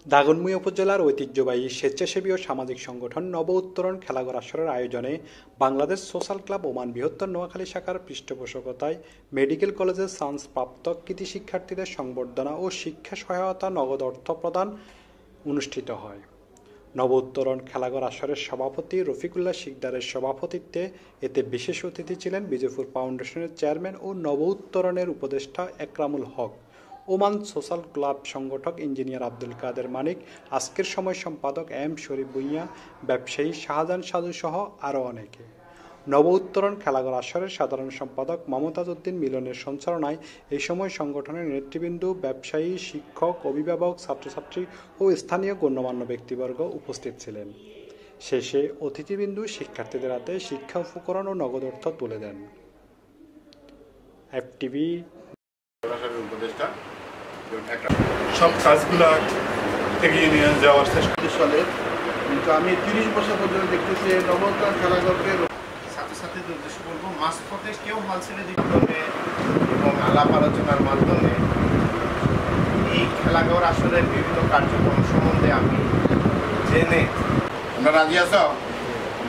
দাগনভূঞা উপজেলার ঐতিহ্যবাহী স্বেচ্ছাসেবী ও সামাজিক সংগঠন নব উত্তরণ খেলাঘর আসরের আয়োজনে বাংলাদেশ সোশ্যাল ক্লাব ওমান বৃহত্তর নোয়াখালী শাখার পৃষ্ঠপোষকতায় মেডিকেল কলেজের সায়েন্সপ্রাপ্ত কৃতি শিক্ষার্থীদের সংবর্ধনা ও শিক্ষা সহায়তা নগদ অর্থ প্রদান অনুষ্ঠিত হয়। নব উত্তরণ খেলাঘর আসরের সভাপতি রফিকুল্লাহ শিকদারের সভাপতিত্বে এতে বিশেষ অতিথি ছিলেন বিজয়পুর ফাউন্ডেশনের চেয়ারম্যান ও নব উত্তরণের উপদেষ্টা Ekramul Haque, Oman social club সংগঠক ইঞ্জিনিয়ার আব্দুল কাদের মানিক, আজকের সময় সম্পাদক এম শরীফ ভূঁইয়া, ব্যবসায়ী শাহজাহান সাজু সহ আরও অনেকে। নব উত্তরণ খেলাঘর আসরের সাধারণ সম্পাদক মমতাজ উদ্দিন মিলনের সঞ্চালনায় এই সময় সংগঠনের নেতৃবৃন্দ, ব্যবসায়ী, শিক্ষক, অভিভাবক, ছাত্রছাত্রী ও স্থানীয় গণ্যমান্য ব্যক্তিবর্গ উপস্থিত ছিলেন। শেষে অতিথিবৃন্দ শিক্ষার্থীদের হাতে শিক্ষা উপকরণ ও নগদ অর্থ তুলে দেন। এফটিভি উপদেষ্টা সব কাজগুলো এগিয়ে নিয়ে যাওয়ার চেষ্টা সালে, কিন্তু আমি 30 বছর পর্যন্ত দেখতেছি নব উত্তরণ খেলাঘরকে ছাত্রছাত্রীদের উদ্দেশ্যে বলবো, মাঝপথে কেউ হাল ছেড়ে দিতে হবে এবং আলাপ আলোচনার মাধ্যমে এই খেলাঘর আসরের বিভিন্ন কার্যক্রম সম্বন্ধে আমি জেনে। তোমরা রাজি আছো?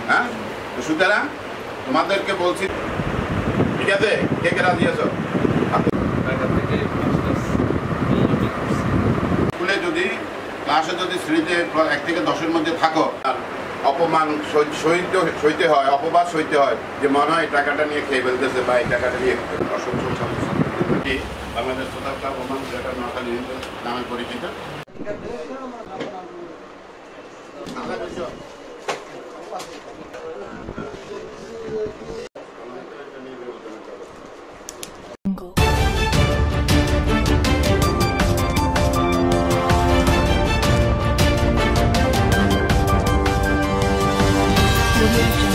হ্যাঁ, সুতরাং তোমাদেরকে বলছি, ঠিক আছে, কে কে রাজি আছো? স্কুলে যদি ক্লাসে যদি শ্রেণীতে 1 থেকে 10-এর মধ্যে থাকো আর অপমান সইতে হয়, অপবাদ সইতে হয় যে মনে হয় টাকাটা নিয়ে খেয়ে ফেলতেছে বা এই টাকাটা নিয়ে অসংখ্য ছাত্রছাত্রী বাংলাদেশ সোশ্যাল ক্লাব ওমান যেটা নোয়াখালী নামে পরিচিত। Audio Jungle.